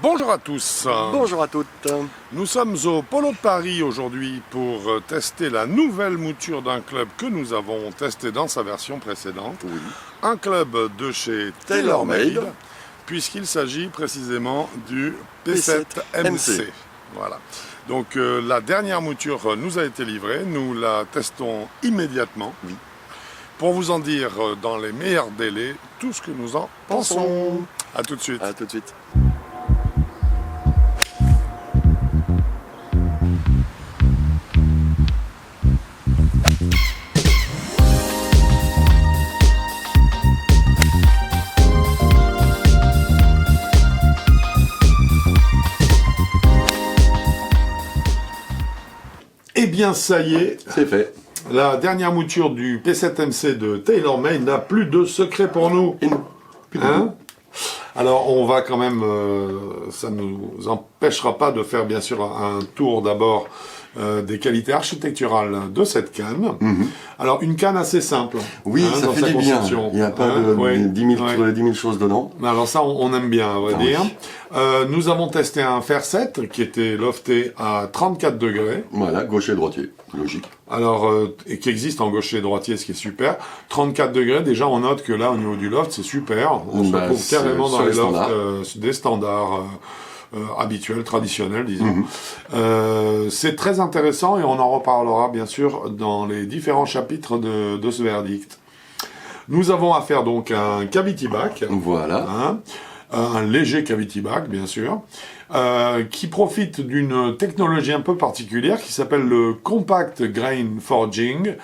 Bonjour à tous. Bonjour à toutes. Nous sommes au Polo de Paris aujourd'hui pour tester la nouvelle mouture d'un club que nous avons testé dans sa version précédente. Oui. Un club de chez TaylorMade, puisqu'il s'agit précisément du P7MC. Voilà. Donc la dernière mouture nous a été livrée, nous la testons immédiatement. Oui. Pour vous en dire dans les meilleurs délais tout ce que nous en pensons. A tout de suite. À tout de suite. Eh bien, ça y est, c'est fait. La dernière mouture du P7MC de TaylorMade n'a plus de secret pour nous. Hein? Alors, on va quand même, ça ne nous empêchera pas de faire bien sûr un tour d'abord des qualités architecturales de cette canne. Alors, une canne assez simple. Oui, ça dans fait sa du bien. construction. Il n'y a pas de 10 000 choses dedans. Alors ça, on aime bien, on va dire. Oui. Nous avons testé un fer 7 qui était lofté à 34 degrés. Voilà, gaucher, droitier, logique. Alors, et qui existe en gaucher et droitier, ce qui est super. 34 degrés, déjà on note que là, au niveau du loft, c'est super. On se retrouve carrément dans les lofts des standards habituels, traditionnels, disons. C'est très intéressant et on en reparlera bien sûr dans les différents chapitres de ce verdict. Nous avons affaire donc à un cavity back. Voilà. Un léger cavity back, bien sûr, qui profite d'une technologie un peu particulière qui s'appelle le Compact Grain Forging.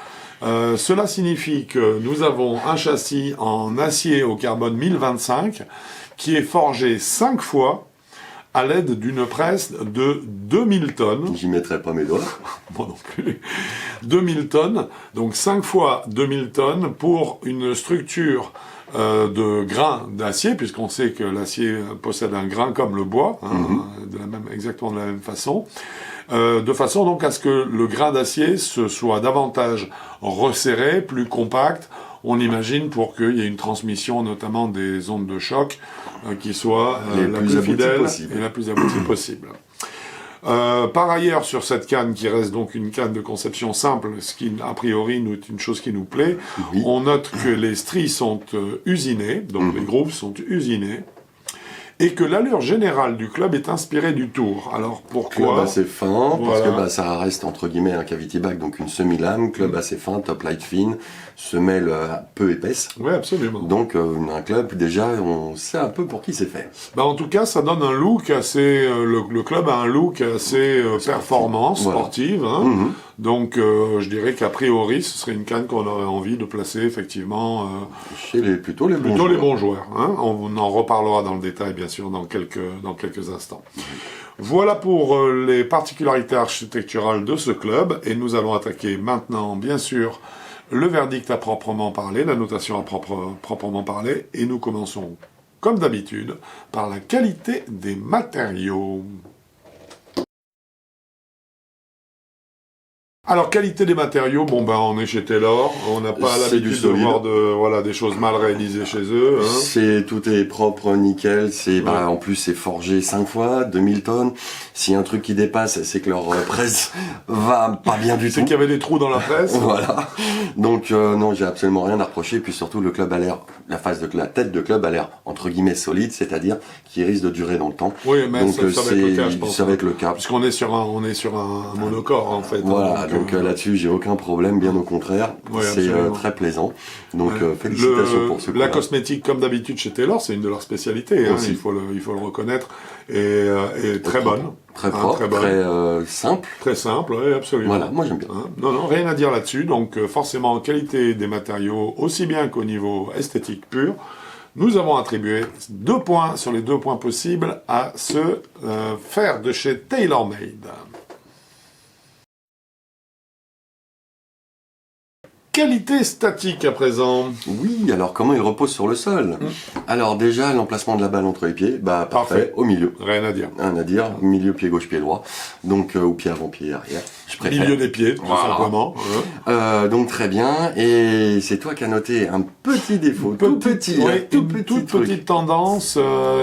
Cela signifie que nous avons un châssis en acier au carbone 1025 qui est forgé 5 fois à l'aide d'une presse de 2000 tonnes. J'y mettrai pas mes doigts. Moi non plus. 2000 tonnes, donc 5 fois 2000 tonnes pour une structure de grains d'acier, puisqu'on sait que l'acier possède un grain comme le bois, exactement de la même façon, de façon donc à ce que le grain d'acier se soit davantage resserré, plus compact, on imagine pour qu'il y ait une transmission notamment des ondes de choc qui soit la plus fidèle et la plus aboutie possible. Par ailleurs, sur cette canne, qui reste donc une canne de conception simple, ce qui, a priori, est une chose qui nous plaît, on note que les stries sont usinées, donc les grooves sont usinés, et que l'allure générale du club est inspirée du Tour. Alors, pourquoi? Club assez fin, parce que ça reste, entre guillemets, un cavity back, donc une semi-lame, club assez fin, top light fine, semelle peu épaisse. Oui, absolument. Donc, un club, déjà, on sait un peu pour qui c'est fait. En tout cas, ça donne un look assez... le club a un look assez performant, sportive. Voilà. Donc, je dirais qu'a priori, ce serait une canne qu'on aurait envie de placer, effectivement... chez plutôt les bons joueurs. On en reparlera dans le détail, bien sûr, dans quelques instants. Voilà pour les particularités architecturales de ce club, et nous allons attaquer maintenant, bien sûr, le verdict à proprement parler, la notation à proprement parler, et nous commençons, comme d'habitude, par la qualité des matériaux. Alors, qualité des matériaux, on est chez Taylor, on n'a pas l'habitude de voir des choses mal réalisées chez eux. Tout est propre, nickel, en plus c'est forgé 5 fois, 2000 tonnes. S'il y a un truc qui dépasse, c'est que leur presse va pas bien du tout. C'est qu'il y avait des trous dans la presse. Voilà. Donc non, j'ai absolument rien à reprocher, puis surtout le club a l'air, la tête de club a l'air, entre guillemets, solide, c'est-à-dire qui risque de durer dans le temps. Oui, mais donc, ça va être le cas, je pense. Ça va être le cas. Puisqu'on est sur un monocore, en fait. Voilà. Donc là-dessus, j'ai aucun problème, bien au contraire. C'est très plaisant. Donc félicitations pour ce coup-là. La cosmétique, comme d'habitude chez Taylor, c'est une de leurs spécialités. Il faut le reconnaître. Et très bonne. Très propre, très simple. Très simple, oui, absolument. Voilà, moi j'aime bien. Non, rien à dire là-dessus. Donc forcément, qualité des matériaux, aussi bien qu'au niveau esthétique pur. Nous avons attribué 2 points sur les 2 points possibles à ce fer de chez TaylorMade. Qualité statique à présent. Oui, oui, alors comment il repose sur le sol? Alors déjà, l'emplacement de la balle entre les pieds, bah parfait, au milieu. Rien à dire. Rien à dire, milieu pied gauche, pied droit, donc ou pied avant, pied arrière, je préfère. Milieu des pieds, tout simplement. Donc très bien, et c'est toi qui as noté un petit défaut, tout petit, toute petite tendance,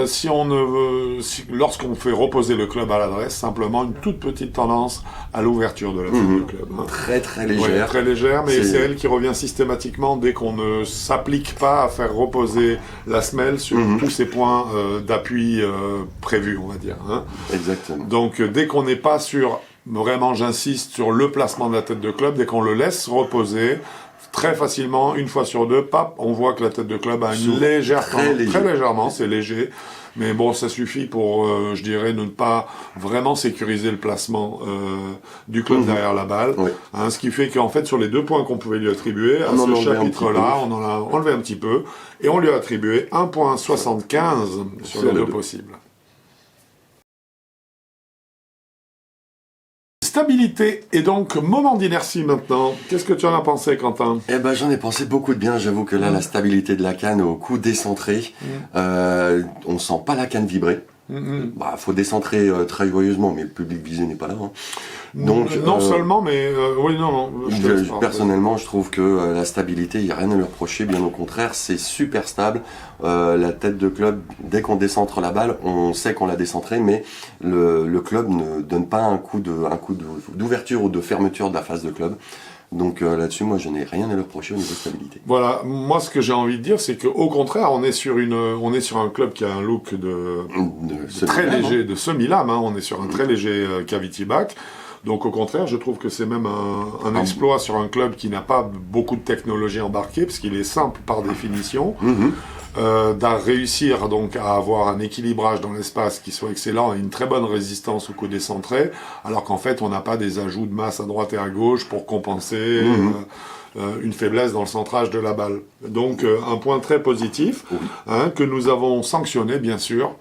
si on ne veut, lorsqu'on fait reposer le club à l'adresse, simplement une toute petite tendance à l'ouverture de la tête du club. Hein. Très très légère. Ouais, très légère, mais c'est elle qui revient systématiquement dès qu'on ne s'applique pas à faire reposer la semelle sur tous ces points d'appui prévus, on va dire. Hein. Exactement. Donc dès qu'on n'est pas sur, vraiment j'insiste sur le placement de la tête de club, dès qu'on le laisse reposer, très facilement, une fois sur deux, pap, on voit que la tête de club a une légère tendance, très légèrement, c'est léger. Mais bon, ça suffit pour, je dirais, ne pas vraiment sécuriser le placement du club derrière la balle. Oui. Hein, ce qui fait qu'en fait, sur les 2 points qu'on pouvait lui attribuer, à ce chapitre-là, on en a enlevé un petit peu, et on lui a attribué 1,75 sur les 2 possibles. Stabilité et donc moment d'inertie maintenant. Qu'est-ce que tu en as pensé, Quentin? Eh ben, j'en ai pensé beaucoup de bien. J'avoue que là, la stabilité de la canne au coup décentré, on sent pas la canne vibrer. Bah, faut décentrer très joyeusement, mais le public visé n'est pas là. Hein. Donc, non seulement, mais oui, non. Personnellement, je trouve que la stabilité, il n'y a rien à lui reprocher. Bien au contraire, c'est super stable. La tête de club, dès qu'on décentre la balle, on sait qu'on l'a décentrée, mais le club ne donne pas un coup d'ouverture ou de fermeture de la phase de club. Donc là-dessus, moi, je n'ai rien à leur reprocher au niveau de stabilité. Voilà, moi, ce que j'ai envie de dire, c'est qu'au contraire, on est sur un club qui a un look de très léger, de semi-lame. Hein, on est sur un très léger cavity back. Donc au contraire, je trouve que c'est même un exploit sur un club qui n'a pas beaucoup de technologie embarquée, parce qu'il est simple par définition. d'à réussir donc à avoir un équilibrage dans l'espace qui soit excellent et une très bonne résistance au coup décentré, alors qu'en fait on n'a pas des ajouts de masse à droite et à gauche pour compenser une faiblesse dans le centrage de la balle. Donc un point très positif que nous avons sanctionné bien sûr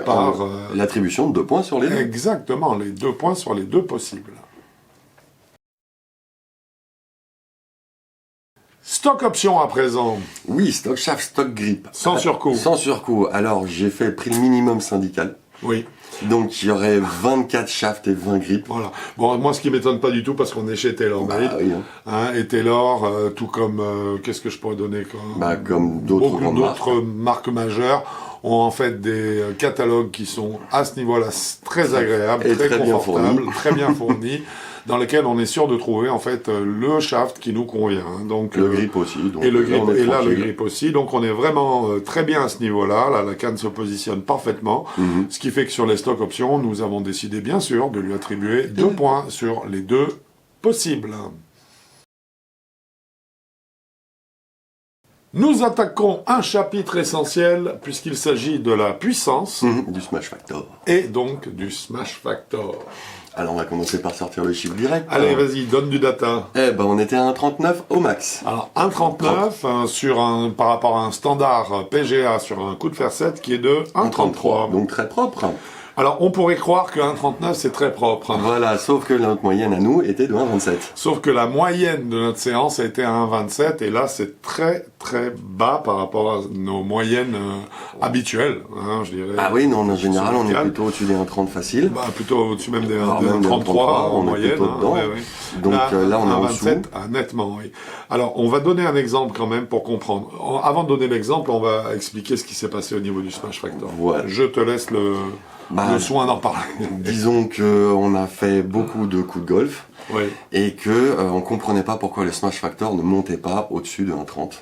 par l'attribution de 2 points sur les deux. Exactement, les 2 points sur les 2 possibles. Stock option à présent. Oui, stock shaft, stock grip. Sans surcoût. Sans surcoût. Alors, j'ai fait le prix minimum syndical. Oui. Donc, il y aurait 24 shafts et 20 grips. Voilà. Bon, moi, ce qui m'étonne pas du tout, parce qu'on est chez TaylorMade. Oui, et Taylor, tout comme, qu'est-ce que je pourrais donner comme d'autres marques majeures, ont en fait des catalogues qui sont à ce niveau-là très agréables, et très confortables, bien très bien fournis. Dans lesquels on est sûr de trouver en fait le shaft qui nous convient. Donc le grip aussi. Donc et le grip aussi. Donc on est vraiment très bien à ce niveau-là. Là, la canne se positionne parfaitement. Ce qui fait que sur les stock options, nous avons décidé bien sûr de lui attribuer 2 points sur les 2 possibles. Nous attaquons un chapitre essentiel puisqu'il s'agit de la puissance du smash factor. Et donc du smash factor. Alors on va commencer par sortir le chiffre direct. Allez, vas-y, donne du data. On était à 1,39 au max. Alors 1,39 par rapport à un standard PGA sur un coup de fer 7 qui est de 1,33. Donc très propre. Alors on pourrait croire que 1,39 c'est très propre. Voilà, sauf que notre moyenne à nous était de 1,27. Sauf que la moyenne de notre séance a été à 1,27 et là c'est très très bas par rapport à nos moyennes habituelles, je dirais. Ah oui, non, en général on est plutôt au-dessus des 1,30 facile. Plutôt au-dessus même des 1,33 en moyenne. Donc là on est en dessous. Nettement, oui. Alors on va donner un exemple quand même pour comprendre. Avant de donner l'exemple, on va expliquer ce qui s'est passé au niveau du smash factor. Voilà. Je te laisse le soin d'en parler. Disons qu'on a fait beaucoup de coups de golf et que on comprenait pas pourquoi le smash factor ne montait pas au-dessus de 1,30.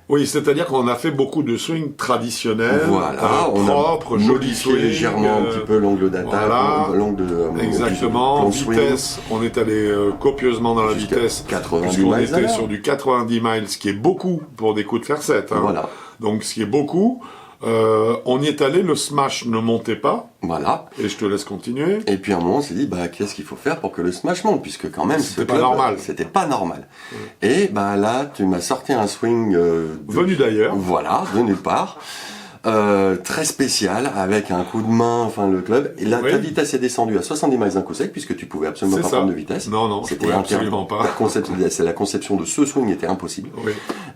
Oui, c'est-à-dire qu'on a fait beaucoup de swings traditionnels, propres, jolis swings, légèrement un petit peu l'angle d'attaque, l'angle de exactement, vitesse, on est allé copieusement dans la vitesse, 90 puisqu'on miles était sur du 90 miles, ce qui est beaucoup pour des coups de fer 7. Voilà. Donc ce qui est beaucoup. On y est allé, le smash ne montait pas. Voilà. Et je te laisse continuer. Et puis à un moment, on s'est dit, qu'est-ce qu'il faut faire pour que le smash monte, puisque quand même, c'était pas normal. C'était pas normal. Et là, tu m'as sorti un swing venu d'ailleurs. Voilà, de nulle part. très spécial, avec un coup de main, enfin le club. Et là, ta vitesse est descendue à 70 miles d'un coup sec, puisque tu pouvais absolument pas prendre de vitesse. Non, c'était absolument pas. La conception de ce swing était impossible. Oui.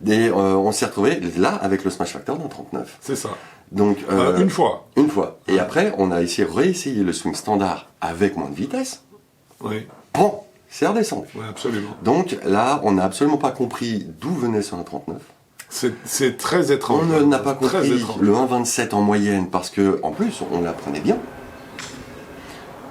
Et on s'est retrouvé là avec le smash factor d'un 39. C'est ça. Donc une fois. Une fois. Et après, on a réessayé le swing standard avec moins de vitesse. Oui. Bon, c'est redescendu. Oui, absolument. Donc là, on n'a absolument pas compris d'où venait ce 1,39. C'est très étrange. On n'a pas compris le 1,27 en moyenne parce que, en plus, on l'apprenait bien.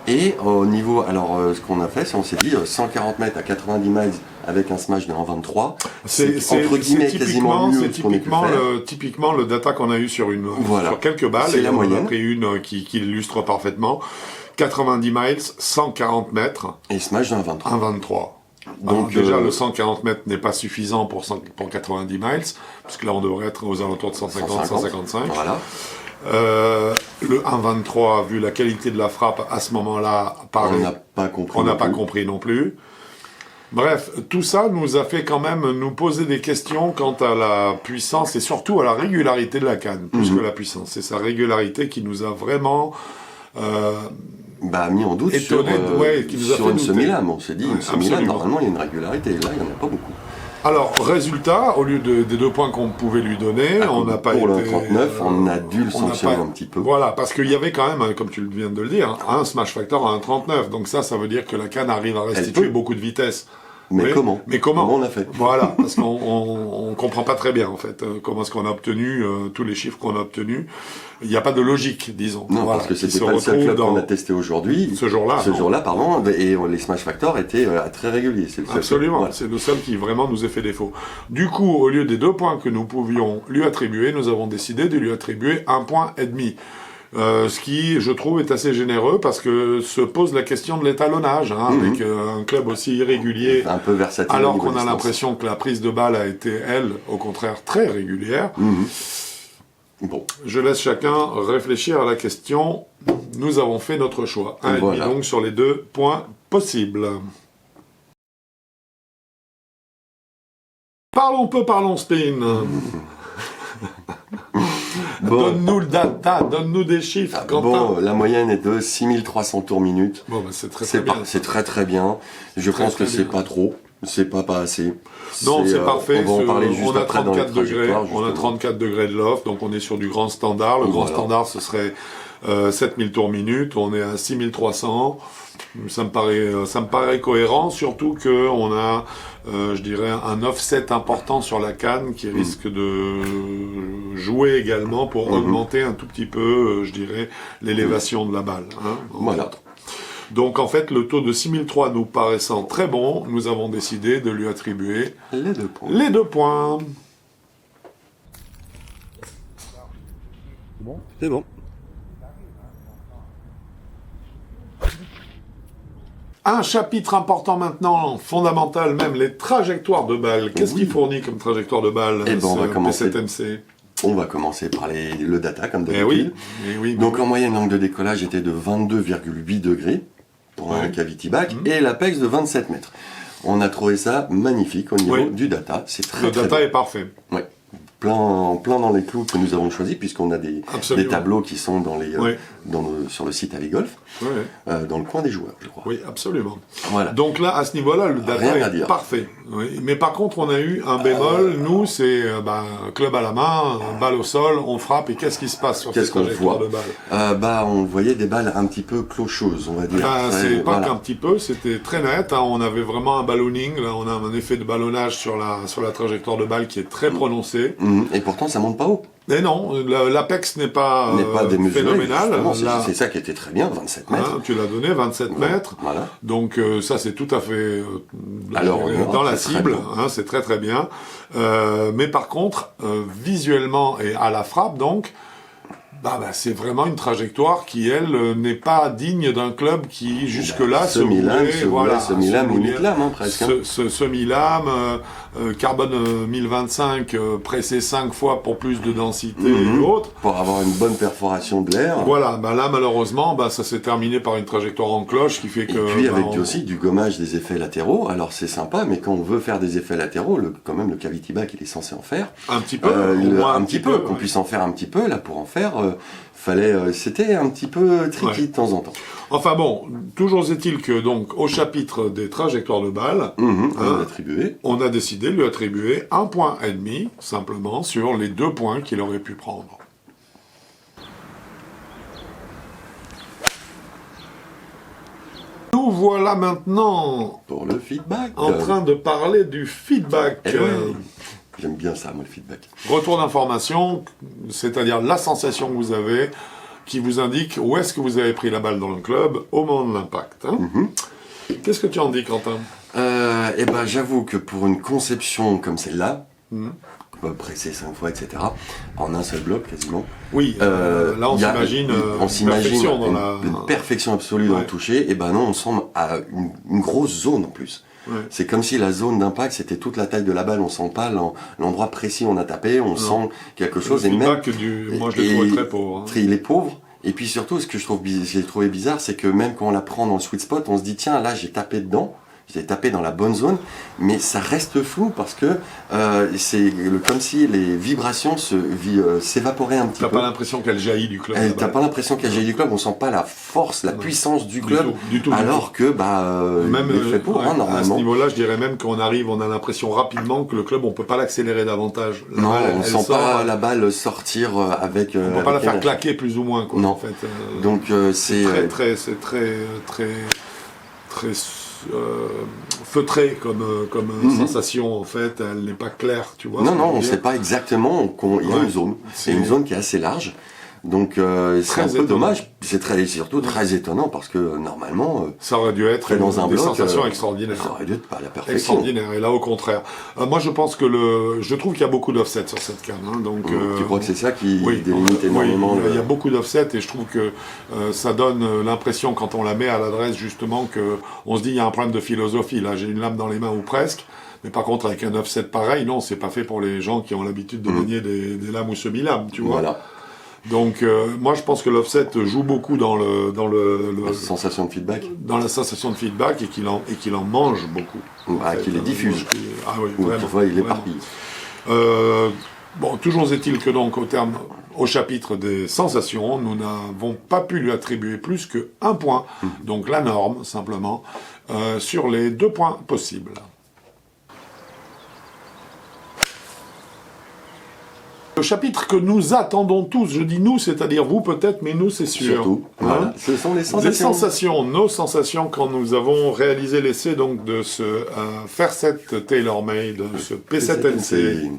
Et au niveau, alors ce qu'on a fait, c'est on s'est dit 140 mètres à 90 miles avec un smash de 1,23. C'est entre guillemets quasiment mieux c'est typiquement le data qu'on a eu sur sur quelques balles. C'est la moyenne. On a pris une qui illustre parfaitement 90 miles, 140 mètres. Et smash de 1,23. 1,23. Donc déjà le 140 mètres n'est pas suffisant pour 90 miles, puisque là on devrait être aux alentours de 150-155. Voilà. Le 1,23, vu la qualité de la frappe à ce moment-là, on n'a pas compris. On n'a pas compris non plus. Bref, tout ça nous a fait quand même nous poser des questions quant à la puissance et surtout à la régularité de la canne, plus que la puissance. C'est sa régularité qui nous a vraiment mis en doute étonné, sur une semi-lame. On s'est dit, une semi-lame, normalement, il y a une régularité. Et là, il n'y en a pas beaucoup. Alors, résultat, au lieu des 2 points qu'on pouvait lui donner, on n'a pas été... Pour le 39, on a dû le sanctionner un petit peu. Voilà, parce qu'il y avait quand même, comme tu viens de le dire, un smash factor à 1,39. Donc ça veut dire que la canne arrive à restituer beaucoup de vitesse. Mais comment on a fait? Voilà, parce qu'on comprend pas très bien en fait comment est-ce qu'on a obtenu tous les chiffres qu'on a obtenus. Il n'y a pas de logique, disons. Non, parce que c'était pas le seul club qu'on a testé aujourd'hui. Ce jour-là, pardon, et les smash factors étaient très réguliers. C'est le seul absolument, voilà. C'est le seul qui vraiment nous a fait défaut. Du coup, au lieu des 2 points que nous pouvions lui attribuer, nous avons décidé de lui attribuer 1,5 point. Ce qui, je trouve, est assez généreux parce que se pose la question de l'étalonnage, avec un club aussi irrégulier, un peu versatile, alors qu'on a l'impression que la prise de balle a été, elle, au contraire, très régulière. Bon. Je laisse chacun réfléchir à la question. Nous avons fait notre choix. 1,5 donc sur les 2 points possibles. Parlons spin. Bon. Donne-nous le data, donne-nous des chiffres. La moyenne est de 6300 tours minute. Bon, c'est très bien. C'est très bien. Je pense que c'est pas trop. C'est pas assez. Non, c'est parfait. On va en parler juste après dans les trajectoires. On a 34 degrés de loft, donc on est sur du grand standard. Le grand standard, ce serait 7000 tours minute. On est à 6300. Ça me paraît cohérent, surtout que on a, je dirais, un offset important sur la canne qui risque de jouer également pour augmenter un tout petit peu, je dirais, l'élévation de la balle. Voilà. Donc en fait, le taux de 6003 nous paraissant très bon, nous avons décidé de lui attribuer les 2 points. C'est bon. Un chapitre important maintenant, fondamental même, les trajectoires de balles. Qu'est-ce qu'il fournit comme trajectoire de balles, on va commencer. P7MC? On va commencer par le data, comme d'habitude. Donc en moyenne, l'angle de décollage était de 22,8 degrés pour un cavity back et l'apex de 27 mètres. On a trouvé ça magnifique au niveau du data. C'est très, le data est parfait. Ouais. Plein dans les clous que nous avons choisis, puisqu'on a des tableaux qui sont sur le site AliGolf, dans le coin des joueurs, je crois. Oui, absolument. Voilà. Donc là, à ce niveau-là, le data est parfait. Oui. Mais par contre, on a eu un bémol. Nous, c'est club à la main, balle au sol, on frappe, et qu'est-ce qui se passe sur cette trajectoire de balle? On voyait des balles un petit peu clocheuses, on va dire. C'est pas qu'un petit peu, c'était très net. On avait vraiment un ballooning. Là, on a un effet de ballonnage sur la trajectoire de balle qui est très prononcé. Et pourtant, ça monte pas haut. Mais non, l'apex n'est pas phénoménal. C'est ça qui était très bien, 27 mètres. Tu l'as donné, 27 mètres. Voilà. Donc ça, c'est tout à fait dans la cible. C'est très très bien. Mais par contre, visuellement et à la frappe, donc, c'est vraiment une trajectoire qui, elle, n'est pas digne d'un club qui, jusque-là, se voulait... Semi-lame, limite lame, hein, presque. Semi-lame, carbone 1025, pressé 5 fois pour plus de densité et autres. Pour avoir une bonne perforation de l'air. Voilà, là, malheureusement, ça s'est terminé par une trajectoire en cloche qui fait que... Et puis, avec aussi du gommage des effets latéraux. Alors, c'est sympa, mais quand on veut faire des effets latéraux, quand même, le cavity back, il est censé en faire. Un petit peu, un petit peu, qu'on puisse en faire un petit peu. Là, pour en faire... c'était un petit peu tricky de temps en temps. Enfin bon, toujours est-il que donc au chapitre des trajectoires de balles, on a décidé de lui attribuer 1,5 point simplement sur les 2 points qu'il aurait pu prendre. Nous voilà maintenant pour le feedback en train de parler du feedback. J'aime bien ça, moi, le feedback. Retour d'information, c'est-à-dire la sensation que vous avez, qui vous indique où est-ce que vous avez pris la balle dans le club au moment de l'impact. Qu'est-ce que tu en dis, Quentin ? J'avoue que pour une conception comme celle-là, pressé 5 fois, etc., en un seul bloc quasiment. Oui, là on s'imagine une perfection absolue dans le toucher, et non, on semble à une grosse zone en plus. Ouais. C'est comme si la zone d'impact c'était toute la taille de la balle, on sent pas l'endroit précis où on a tapé, on sent quelque chose. Le feedback moi je l'ai trouvé très pauvre. Il est pauvre. Et puis surtout, ce que j'ai trouvé bizarre, c'est que même quand on la prend dans le sweet spot, on se dit tiens là j'ai tapé dedans. J'ai tapé dans la bonne zone, mais ça reste flou parce que c'est comme si les vibrations s'évaporaient un petit peu. T'as pas l'impression qu'elle jaillit du club. T'as pas l'impression qu'elle jaillit du club, on sent pas la force, la puissance du club, alors que même il est fait pour, normalement. À ce niveau-là, je dirais même qu'on arrive, on a l'impression rapidement que le club, on peut pas l'accélérer davantage. On sent pas la balle sortir avec. On peut pas la faire claquer plus ou moins, quoi. Non. En fait. Donc c'est très feutré comme sensation en fait, elle n'est pas claire, tu vois. Non, on ne sait pas exactement, il y a une zone, c'est une zone qui est assez large, donc c'est un peu dommage, c'est surtout très étonnant parce que normalement ça aurait dû être dans un des bloc, sensations extraordinaires. Ça aurait dû être pas la perfection. Extraordinaire, et là au contraire. Moi je pense que je trouve qu'il y a beaucoup d'offset sur cette canne, donc. Tu crois que c'est ça qui délimite énormément il y a beaucoup d'offset et je trouve que ça donne l'impression quand on la met à l'adresse justement que on se dit il y a un problème de philosophie. Là j'ai une lame dans les mains ou presque. Mais par contre, avec un offset pareil, non, c'est pas fait pour les gens qui ont l'habitude de manier des lames ou semi-lames, tu vois. Voilà. Donc, moi, je pense que l'offset joue beaucoup dans la sensation de feedback. Dans la sensation de feedback et qu'il en mange beaucoup. Qu'il les diffuse. Oui, vraiment. Parfois, il éparpille. Toujours est-il que donc, au chapitre des sensations, nous n'avons pas pu lui attribuer plus que 1 point, donc la norme, simplement, sur les 2 points possibles. Le chapitre que nous attendons tous, je dis nous, c'est-à-dire vous peut-être, mais nous c'est sûr. Surtout, voilà. Ce sont les sensations. Les sensations, nos sensations quand nous avons réalisé l'essai donc de ce Fairset TaylorMade, ce P7NC.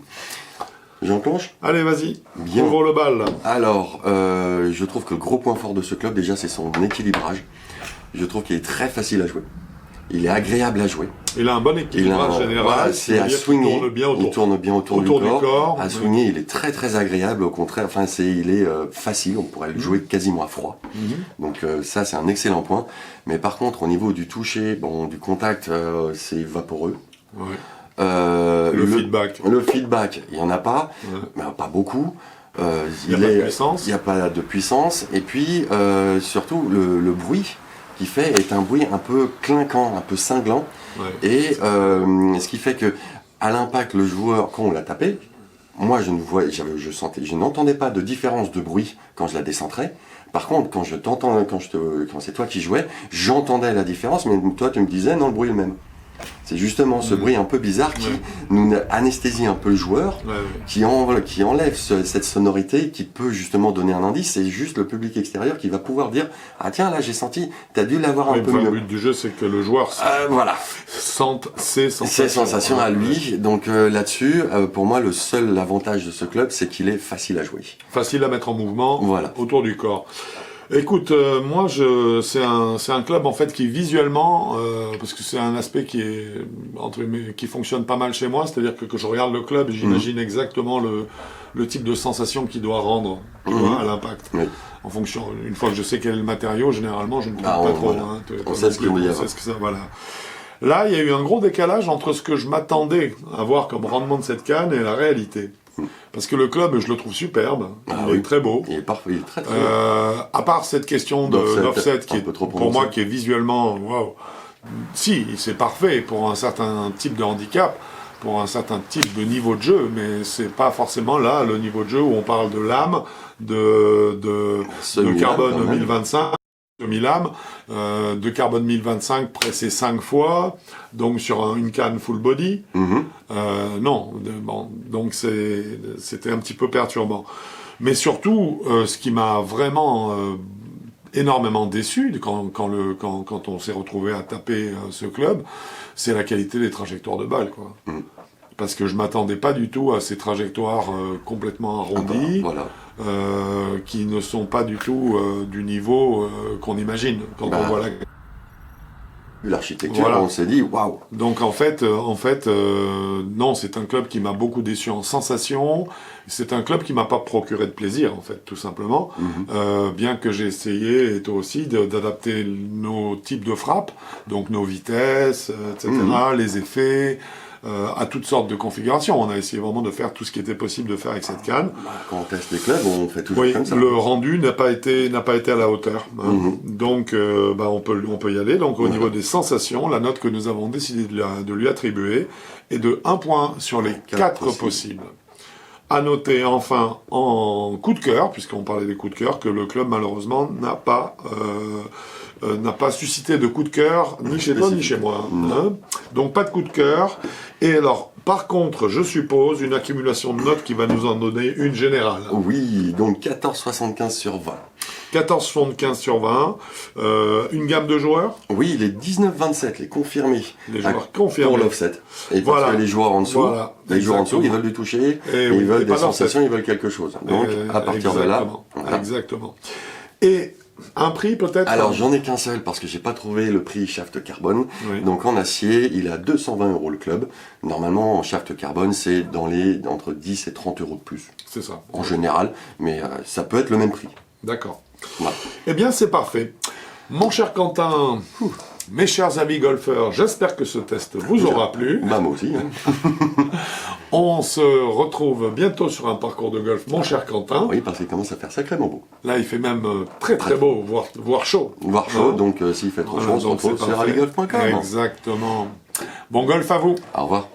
J'enclenche ? Allez, vas-y, bien. Ouvre le bal. Alors, je trouve que le gros point fort de ce club, déjà, c'est son équilibrage. Je trouve qu'il est très facile à jouer. Il est agréable à jouer. Il a un bon équilibrage général. C'est à swinger. Il tourne bien autour du corps. À swinger, il est très très agréable. Au contraire, il est facile. On pourrait le jouer quasiment à froid. Donc ça, c'est un excellent point. Mais par contre, au niveau du toucher, du contact, c'est vaporeux. Ouais. Le feedback. Le feedback, il n'y en a pas, mais pas beaucoup. Il n'y a pas de puissance. Et puis, surtout, le bruit qu'il fait est un bruit un peu clinquant, un peu cinglant. Ouais. Et ce qui fait que, à l'impact, le joueur, quand on l'a tapé, moi, je n'entendais pas de différence de bruit quand je la décentrais. Par contre, quand c'est toi qui jouais, j'entendais la différence, mais toi, tu me disais, non, le bruit est le même. C'est justement ce bruit un peu bizarre qui nous anesthésie un peu le joueur, qui enlève cette sonorité qui peut justement donner un indice. C'est juste le public extérieur qui va pouvoir dire « Ah tiens, là j'ai senti, t'as dû l'avoir un peu mieux. » Le but du jeu, c'est que le joueur sente ses sensations à lui. Donc là-dessus, pour moi, le seul avantage de ce club, c'est qu'il est facile à jouer. Facile à mettre en mouvement autour du corps. Écoute, moi, c'est un club en fait qui visuellement, parce que c'est un aspect qui est entre guillemets, qui fonctionne pas mal chez moi, c'est-à-dire que je regarde le club, j'imagine exactement le type de sensation qu'il doit rendre à l'impact. Oui. En fonction, une fois que je sais quel est le matériau, généralement, je ne compte pas trop. Voilà. Hein, On sait ce qu'il y a. Voilà. Là, il y a eu un gros décalage entre ce que je m'attendais à voir comme rendement de cette canne et la réalité. Parce que le club, je le trouve superbe, il est très beau. Il est parfait, il est très très beau. À part cette question d'offset qui est pour moi qui est visuellement, waouh. Si, c'est parfait pour un certain type de handicap, pour un certain type de niveau de jeu, mais c'est pas forcément là le niveau de jeu où on parle de lame, de carbone 1025. Semi-lame, de carbone 1025 pressé 5 fois, donc sur une canne full body. Non, bon, donc c'était un petit peu perturbant. Mais surtout, ce qui m'a vraiment énormément déçu quand on s'est retrouvé à taper ce club, c'est la qualité des trajectoires de balles, quoi. Parce que je m'attendais pas du tout à ces trajectoires complètement arrondies, qui ne sont pas du tout du niveau qu'on imagine quand on voit l'architecture. On s'est dit waouh. Donc en fait, non, c'est un club qui m'a beaucoup déçu en sensation. C'est un club qui m'a pas procuré de plaisir, en fait, tout simplement. Bien que j'ai essayé, et toi aussi, d'adapter nos types de frappes, donc nos vitesses, etc., les effets. À toutes sortes de configurations. On a essayé vraiment de faire tout ce qui était possible de faire avec cette canne. Quand on teste les clubs, on fait toujours comme ça. Le rendu n'a pas été à la hauteur. Donc, on peut y aller. Donc, au niveau des sensations, la note que nous avons décidé de lui attribuer est de 1 point sur les 4 possibles. À noter enfin en coup de cœur, puisqu'on parlait des coups de cœur, que le club malheureusement n'a pas suscité de coup de cœur ni chez toi ni chez moi. Hein. Donc pas de coup de cœur. Et alors, par contre, je suppose une accumulation de notes qui va nous en donner une générale. Oui, donc 14,75 sur 20. 14,75 sur 20. Une gamme de joueurs? Oui, les 19-27, les confirmés. Les joueurs confirmés. Pour l'offset. Et parce que les joueurs en dessous, ils veulent du toucher, ils veulent des sensations, ils veulent quelque chose. Donc, à partir de là... Exactement. Et un prix peut-être? Alors, j'en ai qu'un seul parce que j'ai pas trouvé le prix shaft carbone. Donc, en acier, il a 220 € le club. Normalement, en shaft carbone, c'est entre 10 et 30 € de plus. C'est ça. En général, mais ça peut être le même prix. D'accord. Voilà. Eh bien, c'est parfait. Mon cher Quentin, mes chers amis golfeurs, j'espère que ce test vous aura plu. Bah, moi aussi. Hein. On se retrouve bientôt sur un parcours de golf, mon cher Quentin. Oui, parce qu'il commence à faire sacrément beau. Là, il fait même très très beau, voire chaud. Voire chaud, donc s'il fait trop chaud, on se retrouve sur rallygolf.com. Exactement. Bon golf à vous. Au revoir.